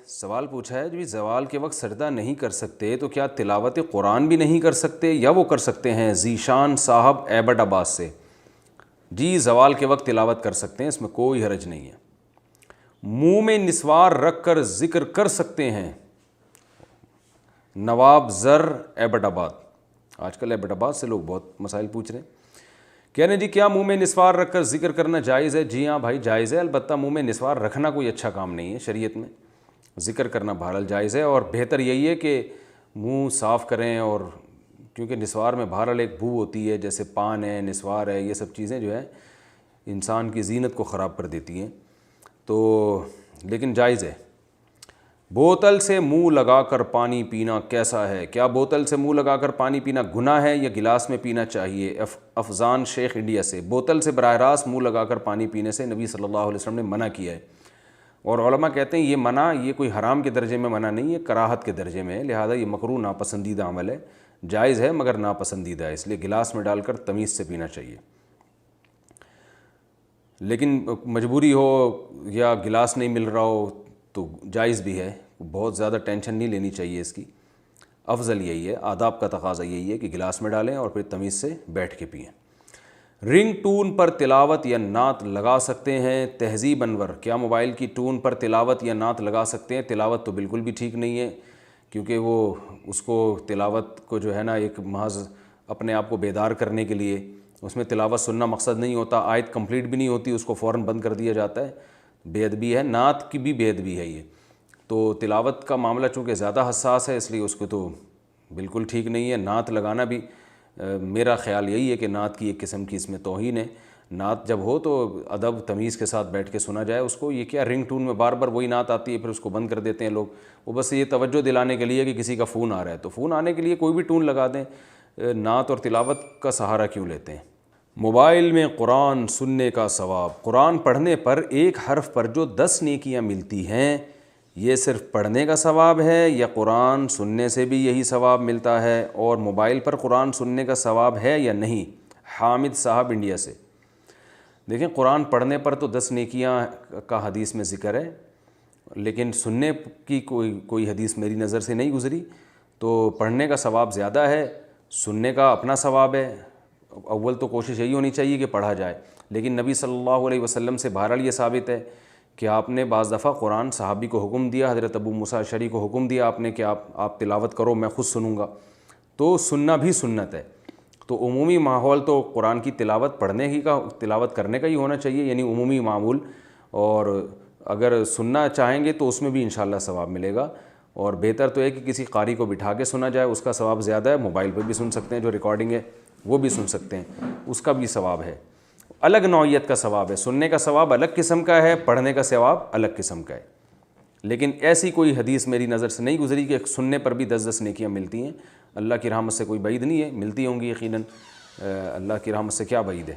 سوال پوچھا ہے جی زوال کے وقت سجدہ نہیں کر سکتے تو کیا تلاوت قرآن بھی نہیں کر سکتے یا وہ کر سکتے ہیں؟ ذیشان صاحب ایبٹ آباد سے۔ جی زوال کے وقت تلاوت کر سکتے ہیں، اس میں کوئی حرج نہیں ہے۔ منہ میں نسوار رکھ کر ذکر کر سکتے ہیں؟ نواب زر ایبٹ آباد۔ آج کل ایبٹ آباد سے لوگ بہت مسائل پوچھ رہے ہیں۔ کہہ رہے ہیں جی کیا منہ میں نسوار رکھ کر ذکر کرنا جائز ہے؟ جی ہاں بھائی جائز ہے، البتہ منہ میں نسوار رکھنا کوئی اچھا کام نہیں ہے شریعت میں، ذکر کرنا بہرحال جائز ہے، اور بہتر یہی ہے کہ منہ صاف کریں، اور کیونکہ نسوار میں بہرحال ایک بو ہوتی ہے، جیسے پان ہے، نسوار ہے، یہ سب چیزیں جو ہے انسان کی زینت کو خراب کر دیتی ہیں، تو لیکن جائز ہے۔ بوتل سے منہ لگا کر پانی پینا کیسا ہے؟ کیا بوتل سے منہ لگا کر پانی پینا گناہ ہے یا گلاس میں پینا چاہیے؟ افضان شیخ انڈیا سے۔ بوتل سے براہ راست منہ لگا کر پانی پینے سے نبی صلی اللہ علیہ وسلم نے منع کیا ہے، اور علماء کہتے ہیں یہ منع یہ کوئی حرام کے درجے میں منع نہیں ہے، کراہت کے درجے میں ہے، لہذا یہ مکروہ ناپسندیدہ عمل ہے، جائز ہے مگر ناپسندیدہ ہے، اس لیے گلاس میں ڈال کر تمیز سے پینا چاہیے۔ لیکن مجبوری ہو یا گلاس نہیں مل رہا ہو تو جائز بھی ہے، بہت زیادہ ٹینشن نہیں لینی چاہیے اس کی، افضل یہی ہے، آداب کا تقاضا یہی ہے کہ گلاس میں ڈالیں اور پھر تمیز سے بیٹھ کے پئیں۔ رنگ ٹون پر تلاوت یا نعت لگا سکتے ہیں؟ تہذیب انور۔ کیا موبائل کی ٹون پر تلاوت یا نعت لگا سکتے ہیں؟ تلاوت تو بالکل بھی ٹھیک نہیں ہے، کیونکہ وہ اس کو تلاوت کو جو ہے نا ایک محض اپنے آپ کو بیدار کرنے کے لیے، اس میں تلاوت سننا مقصد نہیں ہوتا، آیت کمپلیٹ بھی نہیں ہوتی، اس کو فوراً بند کر دیا جاتا ہے، بے ادبی ہے، نعت کی بھی بے ادبی ہے یہ، تو تلاوت کا معاملہ چونکہ زیادہ حساس ہے اس لیے اس کو تو بالکل ٹھیک نہیں ہے۔ نعت لگانا بھی میرا خیال یہی ہے کہ نعت کی ایک قسم کی اس میں توہین ہے، نعت جب ہو تو ادب تمیز کے ساتھ بیٹھ کے سنا جائے اس کو، یہ کیا رنگ ٹون میں بار بار وہی نعت آتی ہے پھر اس کو بند کر دیتے ہیں لوگ، وہ بس یہ توجہ دلانے کے لیے کہ کسی کا فون آ رہا ہے، تو فون آنے کے لیے کوئی بھی ٹون لگا دیں، نعت اور تلاوت کا سہارا کیوں لیتے ہیں؟ موبائل میں قرآن سننے کا ثواب، قرآن پڑھنے پر ایک حرف پر جو 10 نیکیاں ملتی ہیں، یہ صرف پڑھنے کا ثواب ہے یا قرآن سننے سے بھی یہی ثواب ملتا ہے؟ اور موبائل پر قرآن سننے کا ثواب ہے یا نہیں؟ حامد صاحب انڈیا سے۔ دیکھیں قرآن پڑھنے پر تو 10 نیکیاں کا حدیث میں ذکر ہے، لیکن سننے کی کوئی حدیث میری نظر سے نہیں گزری، تو پڑھنے کا ثواب زیادہ ہے، سننے کا اپنا ثواب ہے، اول تو کوشش یہی ہونی چاہیے کہ پڑھا جائے، لیکن نبی صلی اللہ علیہ وسلم سے بہرحال یہ ثابت ہے کہ آپ نے بعض دفعہ قرآن صحابی کو حکم دیا، حضرت ابو موسیٰ اشعری کو حکم دیا آپ نے کہ آپ تلاوت کرو میں خود سنوں گا، تو سننا بھی سنت ہے، تو عمومی ماحول تو قرآن کی تلاوت پڑھنے ہی کا تلاوت کرنے کا ہی ہونا چاہیے، یعنی عمومی معمول، اور اگر سننا چاہیں گے تو اس میں بھی انشاءاللہ ثواب ملے گا، اور بہتر تو ہے کہ کسی قاری کو بٹھا کے سنا جائے، اس کا ثواب زیادہ ہے، موبائل پہ بھی سن سکتے ہیں، جو ریکارڈنگ ہے وہ بھی سن سکتے ہیں، اس کا بھی ثواب ہے، الگ نوعیت کا ثواب ہے، سننے کا ثواب الگ قسم کا ہے، پڑھنے کا ثواب الگ قسم کا ہے، لیکن ایسی کوئی حدیث میری نظر سے نہیں گزری کہ سننے پر بھی 10 نیکیاں ملتی ہیں، اللہ کی رحمت سے کوئی بعید نہیں ہے، ملتی ہوں گی یقیناً، اللہ کی رحمت سے کیا بعید ہے۔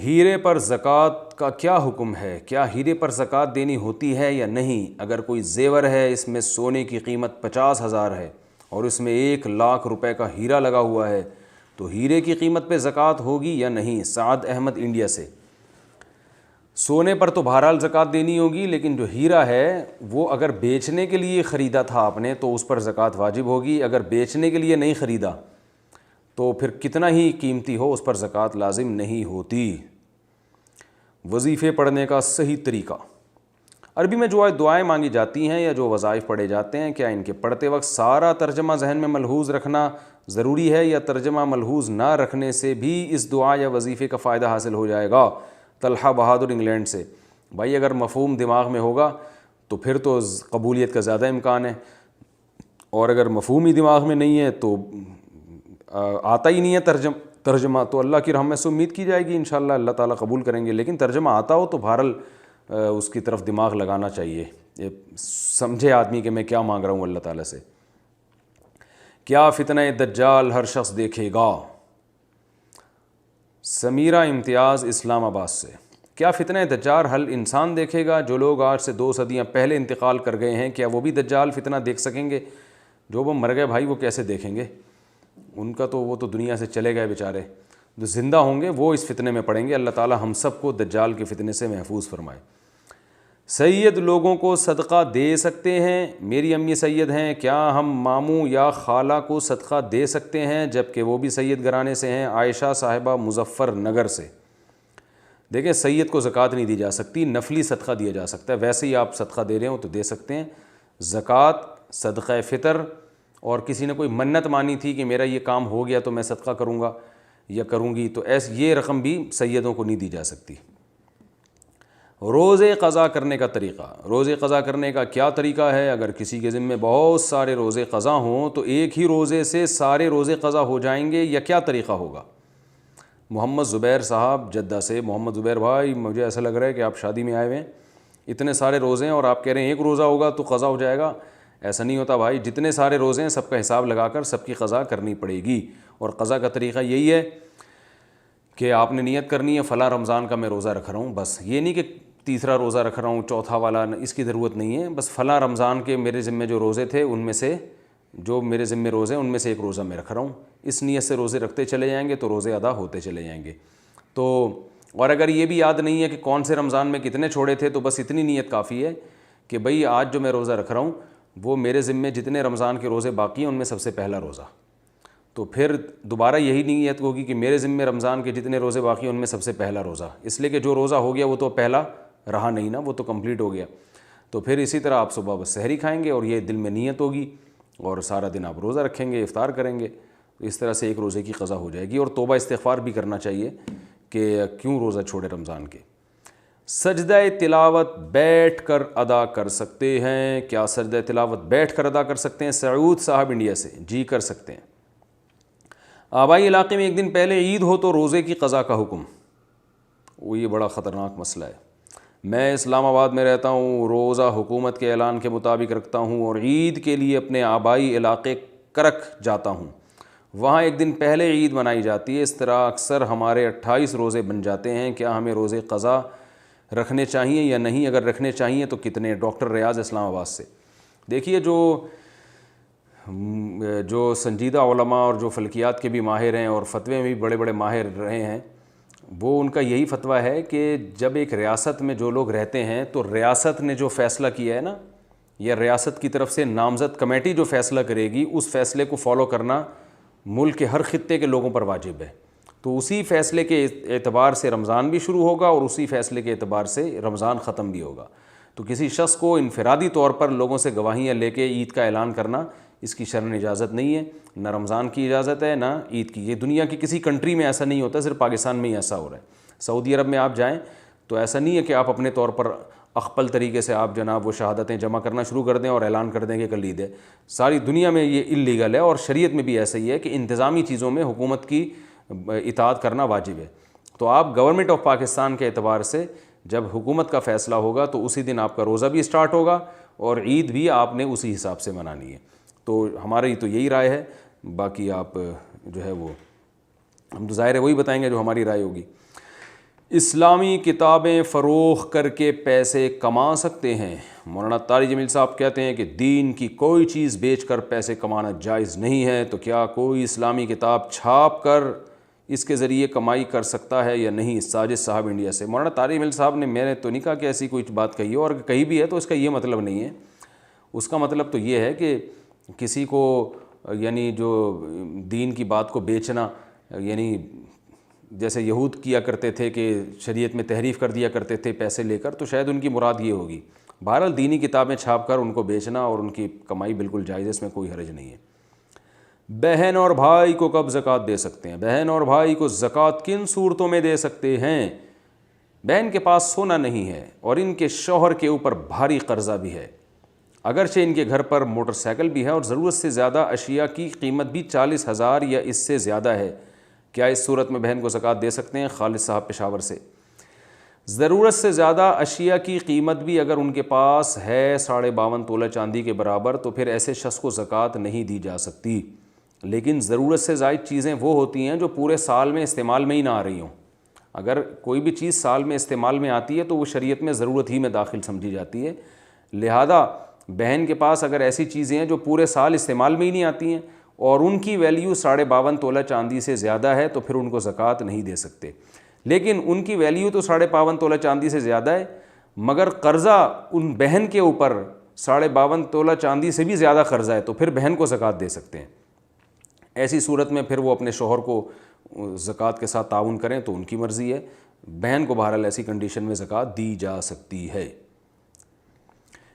ہیرے پر زکوٰۃ کا کیا حکم ہے؟ کیا ہیرے پر زکوٰۃ دینی ہوتی ہے یا نہیں؟ اگر کوئی زیور ہے، اس میں سونے کی قیمت 50,000 ہے اور اس میں 1,00,000 روپے کا ہیرا لگا ہوا ہے تو ہیرے کی قیمت پہ زکوٰۃ ہوگی یا نہیں؟ سعد احمد انڈیا سے۔ سونے پر تو بہرحال زکوٰۃ دینی ہوگی، لیکن جو ہیرا ہے وہ اگر بیچنے کے لیے خریدا تھا آپ نے تو اس پر زکوٰۃ واجب ہوگی، اگر بیچنے کے لیے نہیں خریدا تو پھر کتنا ہی قیمتی ہو اس پر زکوٰۃ لازم نہیں ہوتی۔ وظیفے پڑھنے کا صحیح طریقہ، عربی میں جو دعائیں مانگی جاتی ہیں یا جو وظائف پڑھے جاتے ہیں، کیا ان کے پڑھتے وقت سارا ترجمہ ذہن میں ملحوظ رکھنا ضروری ہے یا ترجمہ ملحوظ نہ رکھنے سے بھی اس دعا یا وظیفے کا فائدہ حاصل ہو جائے گا؟ طلحہ بہادر انگلینڈ سے۔ بھائی اگر مفہوم دماغ میں ہوگا تو پھر تو قبولیت کا زیادہ امکان ہے، اور اگر مفہوم ہی دماغ میں نہیں ہے تو آتا ہی نہیں ہے ترجمہ، تو اللہ کی رحمت سے امید کی جائے گی انشاءاللہ اللہ تعالیٰ قبول کریں گے، لیکن ترجمہ آتا ہو تو بہرحال اس کی طرف دماغ لگانا چاہیے، سمجھے آدمی کہ میں کیا مانگ رہا ہوں اللہ تعالیٰ سے۔ کیا فتنہ دجال ہر شخص دیکھے گا؟ سمیرہ امتیاز اسلام آباد سے۔ کیا فتنہ دجال ہر انسان دیکھے گا؟ جو لوگ آج سے 2 صدیاں پہلے انتقال کر گئے ہیں کیا وہ بھی دجال فتنہ دیکھ سکیں گے؟ جو وہ مر گئے بھائی وہ کیسے دیکھیں گے؟ ان کا تو وہ تو دنیا سے چلے گئے بیچارے، جو زندہ ہوں گے وہ اس فتنے میں پڑیں گے، اللہ تعالی ہم سب کو دجال کے فتنے سے محفوظ فرمائے۔ سید لوگوں کو صدقہ دے سکتے ہیں؟ میری امی سید ہیں، کیا ہم ماموں یا خالہ کو صدقہ دے سکتے ہیں جب کہ وہ بھی سید گھرانے سے ہیں؟ عائشہ صاحبہ مظفر نگر سے۔ دیکھیں، سید کو زکوٰۃ نہیں دی جا سکتی، نفلی صدقہ دیا جا سکتا ہے، ویسے ہی آپ صدقہ دے رہے ہوں تو دے سکتے ہیں۔ زکوٰۃ، صدقہ فطر، اور کسی نے کوئی منت مانی تھی کہ میرا یہ کام ہو گیا تو میں صدقہ کروں گا یا کروں گی، تو یہ رقم بھی سیدوں کو نہیں دی جا سکتی۔ روزے قضا کرنے کا طریقہ، روزے قضا کرنے کا کیا طریقہ ہے؟ اگر کسی کے ذمے بہت سارے روزے قضا ہوں تو ایک ہی روزے سے سارے روزے قضا ہو جائیں گے یا کیا طریقہ ہوگا؟ محمد زبیر صاحب جدہ سے۔ محمد زبیر بھائی، مجھے ایسا لگ رہا ہے کہ آپ شادی میں آئے ہوئے ہیں، اتنے سارے روزے ہیں اور آپ کہہ رہے ہیں ایک روزہ ہوگا تو قضا ہو جائے گا۔ ایسا نہیں ہوتا بھائی، جتنے سارے روزے ہیں سب کا حساب لگا کر سب کی قضا کرنی پڑے گی، اور قضا کا طریقہ یہی ہے کہ آپ نے نیت کرنی ہے فلاں رمضان کا میں روزہ رکھ رہا ہوں، بس یہ نہیں کہ تیسرا روزہ رکھ رہا ہوں چوتھا والا، اس کی ضرورت نہیں ہے، بس فلاں رمضان کے میرے ذمے جو روزے تھے ان میں سے، جو میرے ذمے روزے ان میں سے ایک روزہ میں رکھ رہا ہوں، اس نیت سے روزے رکھتے چلے جائیں گے تو روزے ادا ہوتے چلے جائیں گے۔ تو اور اگر یہ بھی یاد نہیں ہے کہ کون سے رمضان میں کتنے چھوڑے تھے تو بس اتنی نیت کافی ہے کہ بھئی آج جو میں روزہ رکھ رہا ہوں وہ میرے ذمے جتنے رمضان کے روزے باقی ہیں ان میں سب سے پہلا روزہ، تو پھر دوبارہ یہی نیت ہوگی کہ میرے ذمے رمضان کے جتنے روزے باقی ہیں ان میں سب سے پہلا روزہ، اس لیے کہ جو روزہ ہو گیا وہ تو پہلا رہا نہیں نا، وہ تو کمپلیٹ ہو گیا۔ تو پھر اسی طرح آپ صبح بس سحری کھائیں گے اور یہ دل میں نیت ہوگی، اور سارا دن آپ روزہ رکھیں گے، افطار کریں گے، اس طرح سے ایک روزے کی قضا ہو جائے گی۔ اور توبہ استغفار بھی کرنا چاہیے کہ کیوں روزہ چھوڑے رمضان کے۔ سجدہ تلاوت بیٹھ کر ادا کر سکتے ہیں؟ کیا سجدہ تلاوت بیٹھ کر ادا کر سکتے ہیں؟ سعود صاحب انڈیا سے، جی کر سکتے ہیں۔ آبائی علاقے میں ایک دن پہلے عید ہو تو روزے کی قضا کا حکم، وہ یہ بڑا خطرناک مسئلہ ہے۔ میں اسلام آباد میں رہتا ہوں، روزہ حکومت کے اعلان کے مطابق رکھتا ہوں اور عید کے لیے اپنے آبائی علاقے کرک جاتا ہوں، وہاں ایک دن پہلے عید منائی جاتی ہے، اس طرح اکثر ہمارے 28 روزے بن جاتے ہیں، کیا ہمیں روزے قضا رکھنے چاہیے یا نہیں؟ اگر رکھنے چاہیے تو کتنے؟ ڈاکٹر ریاض اسلام آباد سے۔ دیکھیے، جو سنجیدہ علماء اور جو فلکیات کے بھی ماہر ہیں اور فتوے میں بھی بڑے بڑے ماہر رہے ہیں، وہ ان کا یہی فتویٰ ہے کہ جب ایک ریاست میں جو لوگ رہتے ہیں تو ریاست نے جو فیصلہ کیا ہے نا، یا ریاست کی طرف سے نامزد کمیٹی جو فیصلہ کرے گی، اس فیصلے کو فالو کرنا ملک کے ہر خطے کے لوگوں پر واجب ہے۔ تو اسی فیصلے کے اعتبار سے رمضان بھی شروع ہوگا اور اسی فیصلے کے اعتبار سے رمضان ختم بھی ہوگا۔ تو کسی شخص کو انفرادی طور پر لوگوں سے گواہیاں لے کے عید کا اعلان کرنا، اس کی شرعاً اجازت نہیں ہے، نہ رمضان کی اجازت ہے نہ عید کی۔ یہ دنیا کی کسی کنٹری میں ایسا نہیں ہوتا، صرف پاکستان میں ہی ایسا ہو رہا ہے۔ سعودی عرب میں آپ جائیں تو ایسا نہیں ہے کہ آپ اپنے طور پر اخپل طریقے سے آپ جناب وہ شہادتیں جمع کرنا شروع کر دیں اور اعلان کر دیں کہ کل عید ہے۔ ساری دنیا میں یہ اللیگل ہے، اور شریعت میں بھی ایسا ہی ہے کہ انتظامی چیزوں میں حکومت کی اطاعت کرنا واجب ہے۔ تو آپ گورنمنٹ آف پاکستان کے اعتبار سے جب حکومت کا فیصلہ ہوگا تو اسی دن آپ کا روزہ بھی اسٹارٹ ہوگا اور عید بھی آپ نے اسی حساب سے منانی ہے۔ تو ہماری تو یہی رائے ہے، باقی آپ جو ہے وہ ہم تو ظاہر ہے وہی بتائیں گے جو ہماری رائے ہوگی۔ اسلامی کتابیں فروخت کر کے پیسے کما سکتے ہیں؟ مولانا طارق جمیل صاحب کہتے ہیں کہ دین کی کوئی چیز بیچ کر پیسے کمانا جائز نہیں ہے، تو کیا کوئی اسلامی کتاب چھاپ کر اس کے ذریعے کمائی کر سکتا ہے یا نہیں؟ ساجد صاحب انڈیا سے۔ مولانا طارق جمیل صاحب نے، میں نے تو نہیں کہا کہ ایسی کوئی بات کہی ہو، اور کہیں بھی ہے تو اس کا یہ مطلب نہیں ہے۔ اس کا مطلب تو یہ ہے کہ کسی کو یعنی جو دین کی بات کو بیچنا، یعنی جیسے یہود کیا کرتے تھے کہ شریعت میں تحریف کر دیا کرتے تھے پیسے لے کر، تو شاید ان کی مراد یہ ہوگی۔ بہرحال دینی کتابیں چھاپ کر ان کو بیچنا اور ان کی کمائی بالکل جائز ہے، اس میں کوئی حرج نہیں ہے۔ بہن اور بھائی کو کب زکوٰۃ دے سکتے ہیں؟ بہن اور بھائی کو زکوٰۃ کن صورتوں میں دے سکتے ہیں؟ بہن کے پاس سونا نہیں ہے اور ان کے شوہر کے اوپر بھاری قرضہ بھی ہے، اگرچہ ان کے گھر پر موٹر سائیکل بھی ہے اور ضرورت سے زیادہ اشیاء کی قیمت بھی 40,000 یا اس سے زیادہ ہے، کیا اس صورت میں بہن کو زکوٰۃ دے سکتے ہیں؟ خالد صاحب پشاور سے۔ ضرورت سے زیادہ اشیاء کی قیمت بھی اگر ان کے پاس ہے 52.5 تولہ چاندی کے برابر، تو پھر ایسے شخص کو زکوٰۃ نہیں دی جا سکتی۔ لیکن ضرورت سے زائد چیزیں وہ ہوتی ہیں جو پورے سال میں استعمال میں ہی نہ آ رہی ہوں۔ اگر کوئی بھی چیز سال میں استعمال میں آتی ہے تو وہ شریعت میں ضرورت ہی میں داخل سمجھی جاتی ہے، لہذا بہن کے پاس اگر ایسی چیزیں ہیں جو پورے سال استعمال میں ہی نہیں آتی ہیں اور ان کی ویلیو 52.5 تولہ چاندی سے زیادہ ہے، تو پھر ان کو زکوٰۃ نہیں دے سکتے۔ لیکن ان کی ویلیو تو 52.5 تولہ چاندی سے زیادہ ہے، مگر قرضہ ان بہن کے اوپر 52.5 تولہ چاندی سے بھی زیادہ قرضہ ہے تو پھر بہن کو زکوٰۃ دے سکتے ہیں۔ ایسی صورت میں پھر وہ اپنے شوہر کو زکوٰۃ کے ساتھ تعاون کریں تو ان کی مرضی ہے، بہن کو بہرحال ایسی کنڈیشن میں زکوٰۃ دی جا سکتی ہے۔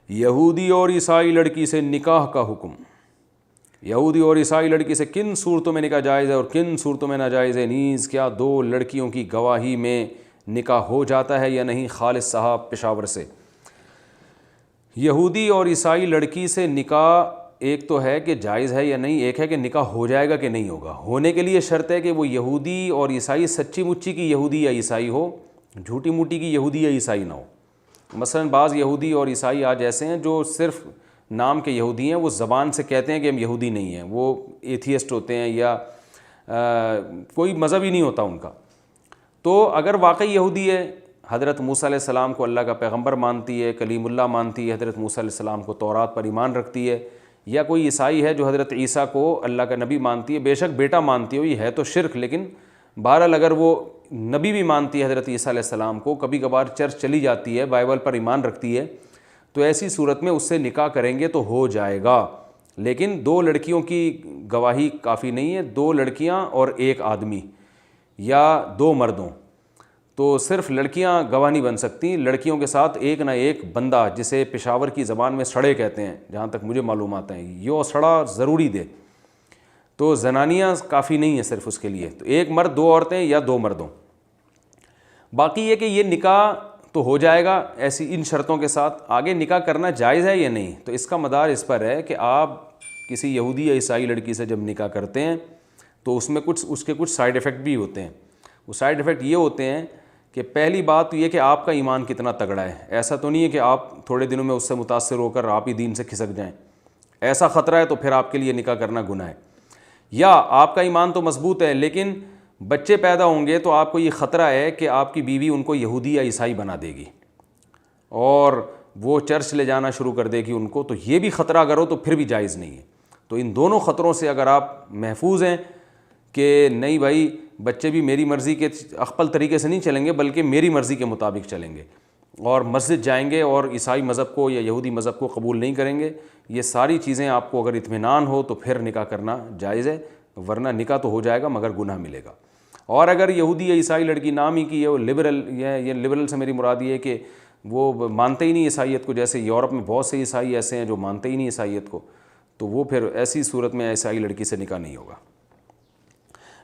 یہودی اور عیسائی لڑکی سے نکاح کا حکم۔ یہودی اور عیسائی لڑکی سے کن صورتوں میں نکاح جائز ہے اور کن صورتوں میں ناجائز ہے؟ نیز کیا دو لڑکیوں کی گواہی میں نکاح ہو جاتا ہے یا نہیں؟ خالد صاحب پشاور سے۔ یہودی اور عیسائی لڑکی سے نکاح ایک تو ہے کہ جائز ہے یا نہیں، ایک ہے کہ نکاح ہو جائے گا کہ نہیں ہوگا۔ ہونے کے لیے شرط ہے کہ وہ یہودی اور عیسائی سچی مچی کی یہودی یا عیسائی ہو، جھوٹی موٹی کی یہودی یا عیسائی نہ ہو۔ مثلاً بعض یہودی اور عیسائی آج ایسے ہیں جو صرف نام کے یہودی ہیں، وہ زبان سے کہتے ہیں کہ ہم یہودی نہیں ہیں، وہ ایتھیسٹ ہوتے ہیں یا کوئی مذہب ہی نہیں ہوتا ان کا۔ تو اگر واقعی یہودی ہے، حضرت موسیٰ علیہ السلام کو اللہ کا پیغمبر مانتی ہے، کلیم اللہ مانتی ہے، حضرت موسیٰ علیہ السلام کو تورات پر ایمان رکھتی ہے، یا کوئی عیسائی ہے جو حضرت عیسیٰ کو اللہ کا نبی مانتی ہے، بے شک بیٹا مانتی ہے، یہ ہے تو شرک، لیکن بہرحال اگر وہ نبی بھی مانتی ہے حضرت عیسیٰ علیہ السلام کو، کبھی کبھار چرچ چلی جاتی ہے، بائبل پر ایمان رکھتی ہے، تو ایسی صورت میں اس سے نکاح کریں گے تو ہو جائے گا۔ لیکن دو لڑکیوں کی گواہی کافی نہیں ہے، دو لڑکیاں اور ایک آدمی یا دو مردوں، تو صرف لڑکیاں گواہ نہیں بن سکتی، لڑکیوں کے ساتھ ایک نہ ایک بندہ، جسے پشاور کی زبان میں سڑے کہتے ہیں جہاں تک مجھے معلومات ہیں، یہ سڑا ضروری دے، تو زنانیاں کافی نہیں ہیں صرف اس کے لیے، تو ایک مرد دو عورتیں یا دو مردوں۔ باقی یہ کہ یہ نکاح تو ہو جائے گا ایسی ان شرطوں کے ساتھ۔ آگے نکاح کرنا جائز ہے یا نہیں، تو اس کا مدار اس پر ہے کہ آپ کسی یہودی یا عیسائی لڑکی سے جب نکاح کرتے ہیں تو اس میں اس کے کچھ سائیڈ ایفیکٹ بھی ہوتے ہیں۔ وہ سائیڈ ایفیکٹ یہ ہوتے ہیں کہ پہلی بات تو یہ کہ آپ کا ایمان کتنا تگڑا ہے۔ ایسا تو نہیں ہے کہ آپ تھوڑے دنوں میں اس سے متاثر ہو کر آپ ہی دین سے کھسک جائیں، ایسا خطرہ ہے تو پھر آپ کے لیے نکاح کرنا گناہ ہے۔ یا آپ کا ایمان تو مضبوط ہے لیکن بچے پیدا ہوں گے تو آپ کو یہ خطرہ ہے کہ آپ کی بیوی ان کو یہودی یا عیسائی بنا دے گی اور وہ چرچ لے جانا شروع کر دے گی ان کو، تو یہ بھی خطرہ اگر ہو تو پھر بھی جائز نہیں ہے۔ تو ان دونوں خطروں سے اگر آپ محفوظ ہیں کہ نہیں بھائی بچے بھی میری مرضی کے اخپل طریقے سے نہیں چلیں گے بلکہ میری مرضی کے مطابق چلیں گے اور مسجد جائیں گے اور عیسائی مذہب کو یا یہودی مذہب کو قبول نہیں کریں گے، یہ ساری چیزیں آپ کو اگر اطمینان ہو تو پھر نکاح کرنا جائز ہے، ورنہ نکاح تو ہو جائے گا مگر گناہ ملے گا۔ اور اگر یہودی یا عیسائی لڑکی نام ہی کی ہے، وہ لبرل، یہ لبرل سے میری مراد یہ ہے کہ وہ مانتے ہی نہیں عیسائیت کو، جیسے یورپ میں بہت سے عیسائی ایسے ہیں جو مانتے ہی نہیں عیسائیت کو، تو وہ پھر ایسی صورت میں عیسائی لڑکی سے نکاح نہیں ہوگا۔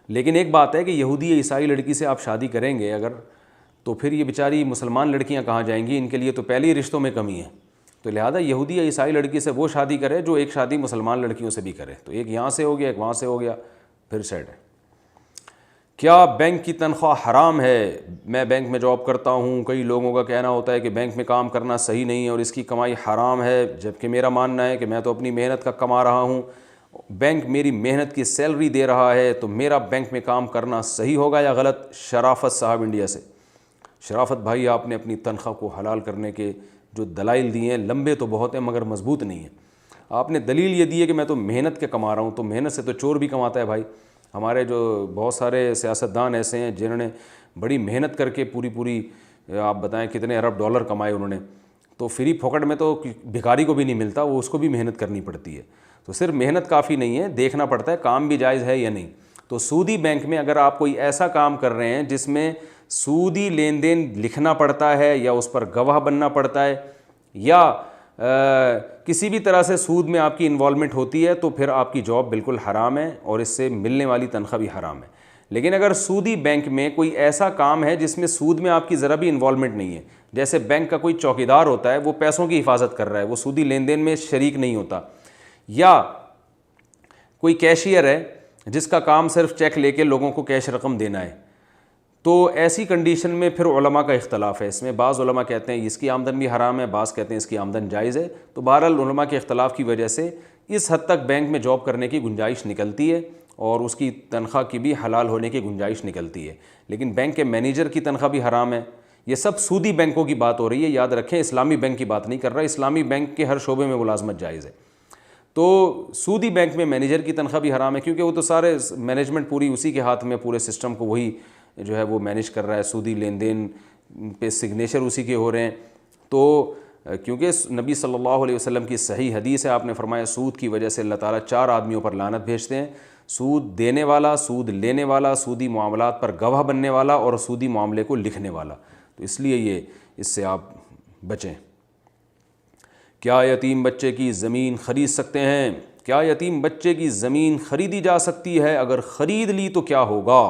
لیکن ایک بات ہے کہ یہودی یا عیسائی لڑکی سے آپ شادی کریں گے اگر، تو پھر یہ بیچاری مسلمان لڑکیاں کہاں جائیں گی؟ ان کے لیے تو پہلے ہی رشتوں میں کمی ہے، تو لہٰذا یہودی یا عیسائی لڑکی سے وہ شادی کرے جو ایک شادی مسلمان لڑکیوں سے بھی کرے، تو ایک یہاں سے ہو گیا ایک وہاں سے ہو گیا، پھر سیٹ ہے۔ کیا بینک کی تنخواہ حرام ہے؟ میں بینک میں جاب کرتا ہوں، کئی لوگوں کا کہنا ہوتا ہے کہ بینک میں کام کرنا صحیح نہیں ہے اور اس کی کمائی حرام ہے، جبکہ میرا ماننا ہے کہ میں تو اپنی محنت کا کما رہا ہوں، بینک میری محنت کی سیلری دے رہا ہے، تو میرا بینک میں کام کرنا صحیح ہوگا یا غلط؟ شرافت صاحب انڈیا سے۔ شرافت بھائی، آپ نے اپنی تنخواہ کو حلال کرنے کے جو دلائل دیے ہیں لمبے تو بہت ہیں مگر مضبوط نہیں ہیں۔ آپ نے دلیل یہ دی ہے کہ میں تو محنت کے کما رہا ہوں، تو محنت سے تو چور بھی کماتا ہے بھائی۔ ہمارے جو بہت سارے سیاستدان ایسے ہیں جنہوں نے بڑی محنت کر کے پوری آپ بتائیں کتنے ارب ڈالر کمائے انہوں نے، تو فری پھوکٹ میں تو بھکاری کو بھی نہیں ملتا، وہ اس کو بھی محنت کرنی پڑتی ہے۔ تو صرف محنت کافی نہیں ہے، دیکھنا پڑتا ہے کام بھی جائز ہے یا نہیں۔ تو سودی بینک میں اگر آپ کوئی ایسا کام کر رہے ہیں جس میں سودی لین دین لکھنا پڑتا ہے یا اس پر گواہ بننا پڑتا ہے یا کسی بھی طرح سے سود میں آپ کی انوالومنٹ ہوتی ہے، تو پھر آپ کی جاب بالکل حرام ہے اور اس سے ملنے والی تنخواہ بھی حرام ہے۔ لیکن اگر سودی بینک میں کوئی ایسا کام ہے جس میں سود میں آپ کی ذرا بھی انوالومنٹ نہیں ہے، جیسے بینک کا کوئی چوکیدار ہوتا ہے، وہ پیسوں کی حفاظت کر رہا ہے، وہ سودی لین دین میں شریک نہیں ہوتا، یا کوئی کیشیئر ہے جس کا کام صرف چیک لے کے لوگوں کو کیش رقم دینا ہے، تو ایسی کنڈیشن میں پھر علماء کا اختلاف ہے۔ اس میں بعض علماء کہتے ہیں اس کی آمدن بھی حرام ہے، بعض کہتے ہیں اس کی آمدن جائز ہے۔ تو بہرحال علماء کے اختلاف کی وجہ سے اس حد تک بینک میں جاب کرنے کی گنجائش نکلتی ہے اور اس کی تنخواہ کی بھی حلال ہونے کی گنجائش نکلتی ہے۔ لیکن بینک کے مینیجر کی تنخواہ بھی حرام ہے۔ یہ سب سودی بینکوں کی بات ہو رہی ہے، یاد رکھیں، اسلامی بینک کی بات نہیں کر رہا۔ اسلامی بینک کے ہر شعبے میں ملازمت جائز ہے۔ تو سودی بینک میں مینیجر کی تنخواہ بھی حرام ہے، کیونکہ وہ تو سارے مینجمنٹ پوری اسی کے ہاتھ میں، پورے سسٹم کو وہی جو ہے وہ مینیج کر رہا ہے، سودی لین دین پہ سگنیچر اسی کے ہو رہے ہیں۔ تو کیونکہ نبی صلی اللہ علیہ وسلم کی صحیح حدیث ہے، آپ نے فرمایا سود کی وجہ سے اللہ تعالیٰ 4 آدمیوں پر لعنت بھیجتے ہیں: سود دینے والا، سود لینے والا، سودی معاملات پر گواہ بننے والا اور سودی معاملے کو لکھنے والا. تو اس لیے اس سے آپ بچیں. کیا یتیم بچے کی زمین خرید سکتے ہیں؟ کیا یتیم بچے کی زمین خریدی جا سکتی ہے؟ اگر خرید لی تو کیا ہوگا؟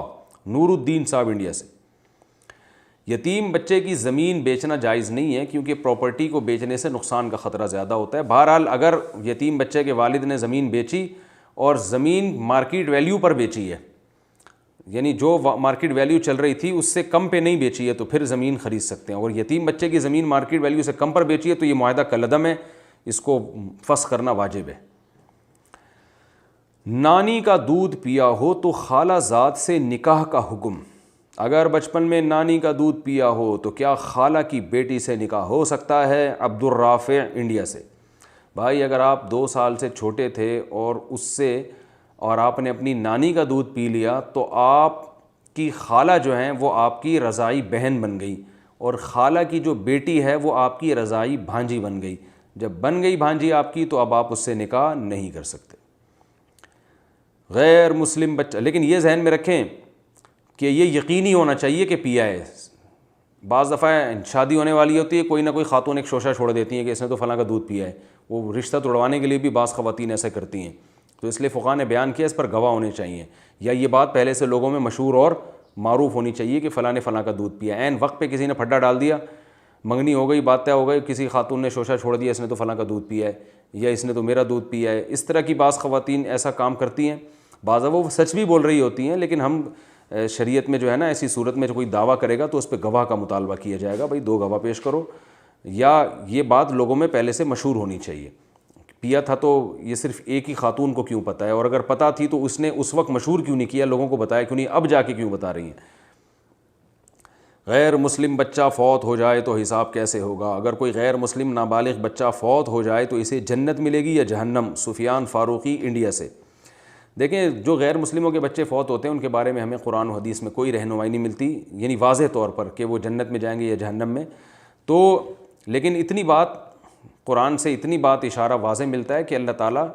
نور الدین صاحب انڈیا سے. یتیم بچے کی زمین بیچنا جائز نہیں ہے، کیونکہ پراپرٹی کو بیچنے سے نقصان کا خطرہ زیادہ ہوتا ہے. بہرحال اگر یتیم بچے کے والد نے زمین بیچی اور زمین مارکیٹ ویلیو پر بیچی ہے، یعنی جو مارکیٹ ویلیو چل رہی تھی اس سے کم پہ نہیں بیچی ہے، تو پھر زمین خرید سکتے ہیں. اور یتیم بچے کی زمین مارکیٹ ویلیو سے کم پر بیچی ہے تو یہ معاہدہ کالعدم ہے، اس کو فسخ کرنا واجب ہے. نانی کا دودھ پیا ہو تو خالہ زاد سے نکاح کا حکم. اگر بچپن میں نانی کا دودھ پیا ہو تو کیا خالہ کی بیٹی سے نکاح ہو سکتا ہے؟ عبد الرافع انڈیا سے. بھائی اگر آپ 2 سال سے چھوٹے تھے اور آپ نے اپنی نانی کا دودھ پی لیا تو آپ کی خالہ جو ہیں وہ آپ کی رضاعی بہن بن گئی، اور خالہ کی جو بیٹی ہے وہ آپ کی رضاعی بھانجی بن گئی. جب بن گئی بھانجی آپ کی تو اب آپ اس سے نکاح نہیں کر سکتے. غیر مسلم بچہ، لیکن یہ ذہن میں رکھیں کہ یہ یقینی ہونا چاہیے کہ پیا ہے. بعض دفعہ شادی ہونے والی ہوتی ہے، کوئی نہ کوئی خاتون ایک شوشہ چھوڑ دیتی ہیں کہ اس نے تو فلاں کا دودھ پیا ہے. وہ رشتہ توڑوانے کے لیے بھی بعض خواتین ایسا کرتی ہیں. تو اس لیے فقہاء نے بیان کیا اس پر گواہ ہونے چاہیے، یا یہ بات پہلے سے لوگوں میں مشہور اور معروف ہونی چاہیے کہ فلاں نے فلاں کا دودھ پیا. عین وقت پہ کسی نے پھڈا ڈال دیا، منگنی ہو گئی، بات طے ہو گئی، کسی خاتون نے شوشہ چھوڑ دیا اس نے تو فلاں کا دودھ پیا ہے، یا اس نے تو میرا دودھ پیا ہے. اس طرح کی بعض خواتین ایسا کام کرتی ہیں. بعض وہ سچ بھی بول رہی ہوتی ہیں، لیکن ہم شریعت میں جو ہے نا ایسی صورت میں جو کوئی دعویٰ کرے گا تو اس پہ گواہ کا مطالبہ کیا جائے گا. بھائی 2 گواہ پیش کرو، یا یہ بات لوگوں میں پہلے سے مشہور ہونی چاہیے. پیا تھا تو یہ صرف ایک ہی خاتون کو کیوں پتہ ہے، اور اگر پتہ تھی تو اس نے اس وقت مشہور کیوں نہیں کیا، لوگوں کو بتایا کیوں نہیں، اب جا کے کیوں بتا رہی ہیں. غیر مسلم بچہ فوت ہو جائے تو حساب کیسے ہوگا؟ اگر کوئی غیر مسلم نابالغ بچہ فوت ہو جائے تو اسے جنت ملے گی یا جہنم؟ سفیان فاروقی انڈیا سے. دیکھیں جو غیر مسلموں کے بچے فوت ہوتے ہیں ان کے بارے میں ہمیں قرآن و حدیث میں کوئی رہنمائی نہیں ملتی، یعنی واضح طور پر کہ وہ جنت میں جائیں گے یا جہنم میں. تو لیکن اتنی بات قرآن سے اتنی بات اشارہ واضح ملتا ہے کہ اللہ تعالیٰ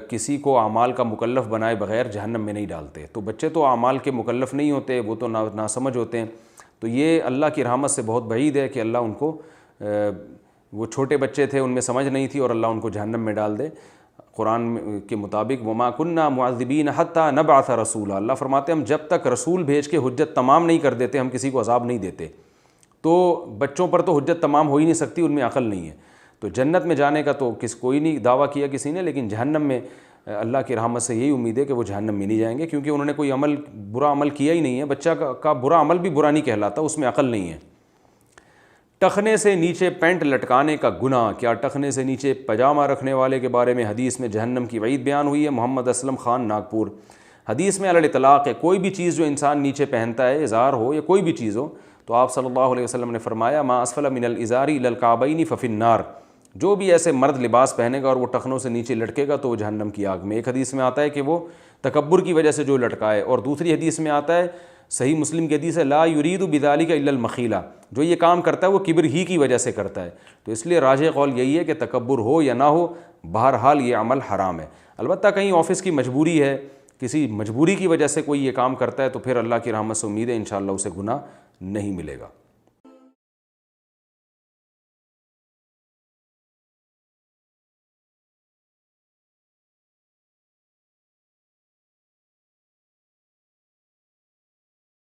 کسی کو اعمال کا مکلف بنائے بغیر جہنم میں نہیں ڈالتے. تو بچے تو اعمال کے مکلف نہیں ہوتے، وہ تو ناسمجھ ہوتے ہیں. تو یہ اللہ کی رحمت سے بہت بعید ہے کہ اللہ ان کو، وہ چھوٹے بچے تھے ان میں سمجھ نہیں تھی اور اللہ ان کو جہنم میں ڈال دے. قرآن کے مطابق وما كنا معذبین حتی نبعث رسولا، اللہ فرماتے ہیں ہم جب تک رسول بھیج کے حجت تمام نہیں کر دیتے ہم کسی کو عذاب نہیں دیتے. تو بچوں پر تو حجت تمام ہو ہی نہیں سکتی، ان میں عقل نہیں ہے. تو جنت میں جانے کا تو کوئی نہیں دعویٰ کیا کسی نے، لیکن جہنم میں اللہ کی رحمت سے یہی امید ہے کہ وہ جہنم میں نہیں جائیں گے، کیونکہ انہوں نے کوئی برا عمل کیا ہی نہیں ہے. بچہ کا برا عمل بھی برا نہیں کہلاتا، اس میں عقل نہیں ہے. ٹخنے سے نیچے پینٹ لٹکانے کا گناہ، کیا ٹخنے سے نیچے پاجامہ رکھنے والے کے بارے میں حدیث میں جہنم کی وعید بیان ہوئی ہے؟ محمد اسلم خان ناگپور. حدیث میں علی الاطلاق ہے، کوئی بھی چیز جو انسان نیچے پہنتا ہے، ازار ہو یا کوئی بھی چیز ہو، تو آپ صلی اللہ علیہ وسلم نے فرمایا ما اسفل من الازار الی الکعبین ففی النار. جو بھی ایسے مرد لباس پہنے گا اور وہ ٹخنوں سے نیچے لٹکے گا تو وہ جہنم کی آگ میں. ایک حدیث میں آتا ہے کہ وہ تکبر کی وجہ سے جو لٹکائے، اور دوسری حدیث میں آتا ہے، صحیح مسلم کی حدیث ہے، لا یرید بذلک الا المخیلہ، جو یہ کام کرتا ہے وہ کبر ہی کی وجہ سے کرتا ہے. تو اس لیے راجح قول یہی ہے کہ تکبر ہو یا نہ ہو، بہرحال یہ عمل حرام ہے. البتہ کہیں آفس کی مجبوری ہے، کسی مجبوری کی وجہ سے کوئی یہ کام کرتا ہے تو پھر اللہ کی رحمت سے امید ہے انشاءاللہ اسے گناہ نہیں ملے گا.